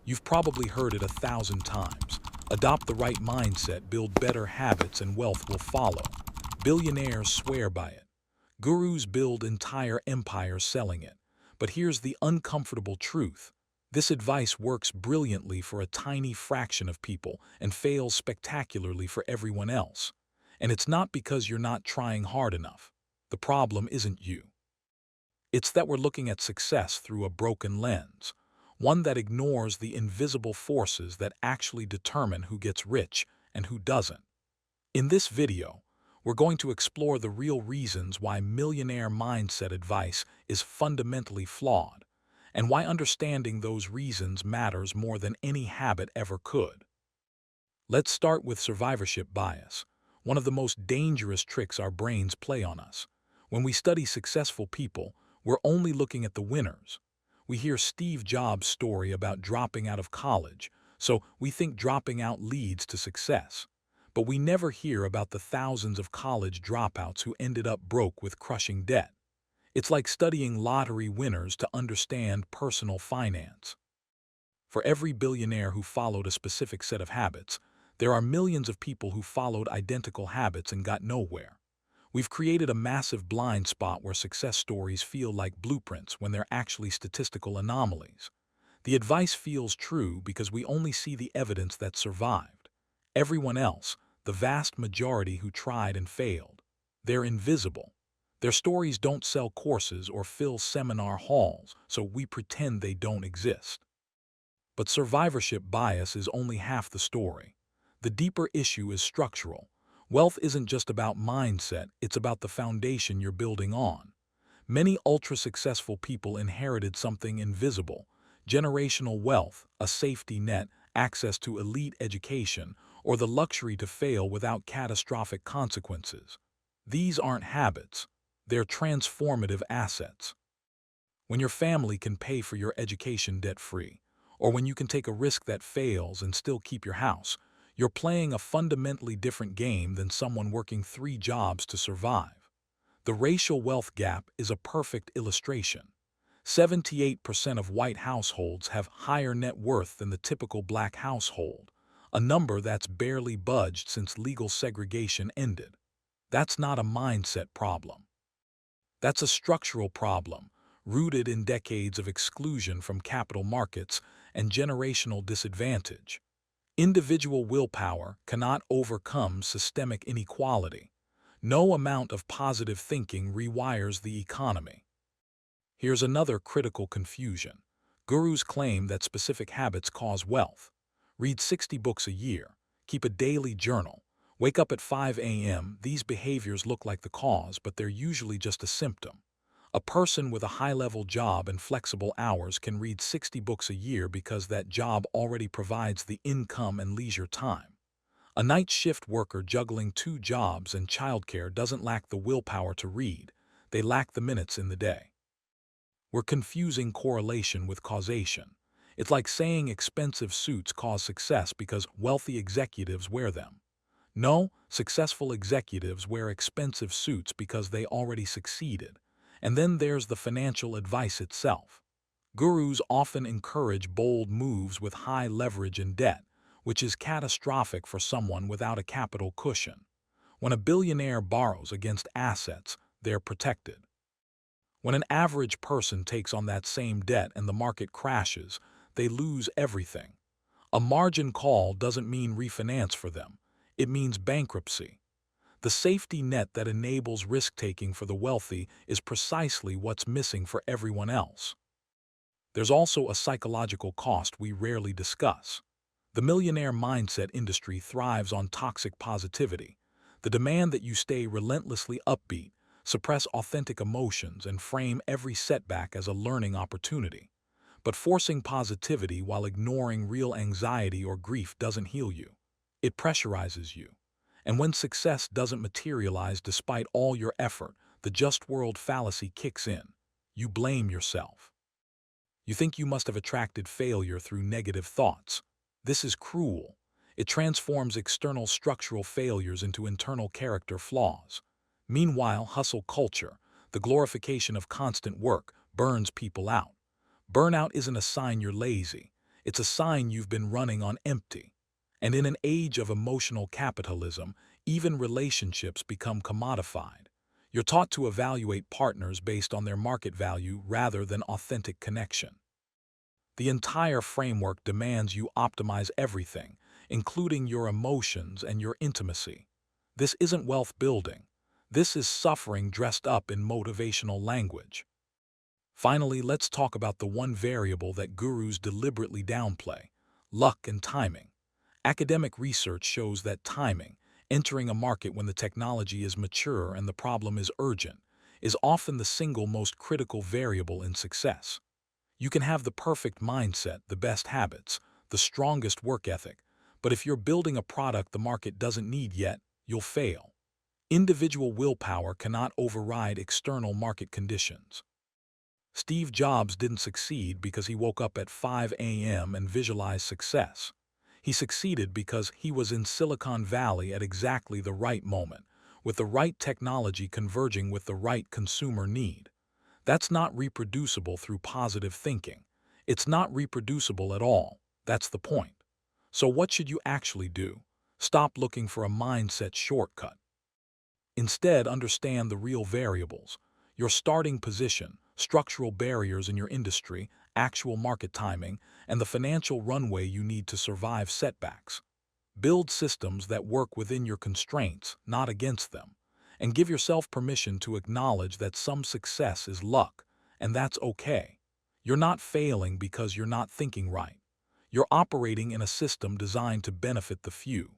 You've probably heard it 1,000 times. Adopt the right mindset, build better habits, and wealth will follow. Billionaires swear by it. Gurus build entire empires selling it. But here's the uncomfortable truth. This advice works brilliantly for a tiny fraction of people and fails spectacularly for everyone else. And it's not because you're not trying hard enough. The problem isn't you. It's that we're looking at success through a broken lens, one that ignores the invisible forces that actually determine who gets rich and who doesn't. In this video, we're going to explore the real reasons why millionaire mindset advice is fundamentally flawed, and why understanding those reasons matters more than any habit ever could. Let's start with survivorship bias, one of the most dangerous tricks our brains play on us. When we study successful people, we're only looking at the winners. We hear Steve Jobs' story about dropping out of college, so we think dropping out leads to success. But we never hear about the thousands of college dropouts who ended up broke with crushing debt. It's like studying lottery winners to understand personal finance. For every billionaire who followed a specific set of habits, there are millions of people who followed identical habits and got nowhere. We've created a massive blind spot where success stories feel like blueprints when they're actually statistical anomalies. The advice feels true because we only see the evidence that survived. Everyone else, the vast majority who tried and failed, they're invisible. Their stories don't sell courses or fill seminar halls, so we pretend they don't exist. But survivorship bias is only half the story. The deeper issue is structural. Wealth isn't just about mindset, it's about the foundation you're building on. Many ultra-successful people inherited something invisible: generational wealth, a safety net, access to elite education, or the luxury to fail without catastrophic consequences. These aren't habits, they're transformative assets. When your family can pay for your education debt-free, or when you can take a risk that fails and still keep your house, you're playing a fundamentally different game than someone working 3 jobs to survive. The racial wealth gap is a perfect illustration. 78% of white households have higher net worth than the typical black household, a number that's barely budged since legal segregation ended. That's not a mindset problem. That's a structural problem, rooted in decades of exclusion from capital markets and generational disadvantage. Individual willpower cannot overcome systemic inequality. No amount of positive thinking rewires the economy. Here's another critical confusion. Gurus claim that specific habits cause wealth. Read 60 books a year, keep a daily journal, wake up at 5 a.m. These behaviors look like the cause, but they're usually just a symptom. A person with a high-level job and flexible hours can read 60 books a year because that job already provides the income and leisure time. A night shift worker juggling 2 jobs and childcare doesn't lack the willpower to read, they lack the minutes in the day. We're confusing correlation with causation. It's like saying expensive suits cause success because wealthy executives wear them. No, successful executives wear expensive suits because they already succeeded. And then there's the financial advice itself. Gurus often encourage bold moves with high leverage and debt, which is catastrophic for someone without a capital cushion. When a billionaire borrows against assets, they're protected. When an average person takes on that same debt and the market crashes, they lose everything. A margin call doesn't mean refinance for them. It means bankruptcy. The safety net that enables risk-taking for the wealthy is precisely what's missing for everyone else. There's also a psychological cost we rarely discuss. The millionaire mindset industry thrives on toxic positivity, the demand that you stay relentlessly upbeat, suppress authentic emotions, and frame every setback as a learning opportunity. But forcing positivity while ignoring real anxiety or grief doesn't heal you. It pressurizes you. And when success doesn't materialize despite all your effort, the just world fallacy kicks in. You blame yourself. You think you must have attracted failure through negative thoughts. This is cruel. It transforms external structural failures into internal character flaws. Meanwhile, hustle culture, the glorification of constant work, burns people out. Burnout isn't a sign you're lazy. It's a sign you've been running on empty. And in an age of emotional capitalism, even relationships become commodified. You're taught to evaluate partners based on their market value rather than authentic connection. The entire framework demands you optimize everything, including your emotions and your intimacy. This isn't wealth building. This is suffering dressed up in motivational language. Finally, let's talk about the one variable that gurus deliberately downplay: luck and timing. Academic research shows that timing, entering a market when the technology is mature and the problem is urgent, is often the single most critical variable in success. You can have the perfect mindset, the best habits, the strongest work ethic, but if you're building a product the market doesn't need yet, you'll fail. Individual willpower cannot override external market conditions. Steve Jobs didn't succeed because he woke up at 5 a.m. and visualized success. He succeeded because he was in Silicon Valley at exactly the right moment, with the right technology converging with the right consumer need. That's not reproducible through positive thinking. It's not reproducible at all. That's the point. So what should you actually do? Stop looking for a mindset shortcut. Instead, understand the real variables: your starting position, structural barriers in your industry, actual market timing, and the financial runway you need to survive setbacks. Build systems that work within your constraints, not against them. And give yourself permission to acknowledge that some success is luck, and that's okay. You're not failing because you're not thinking right. You're operating in a system designed to benefit the few.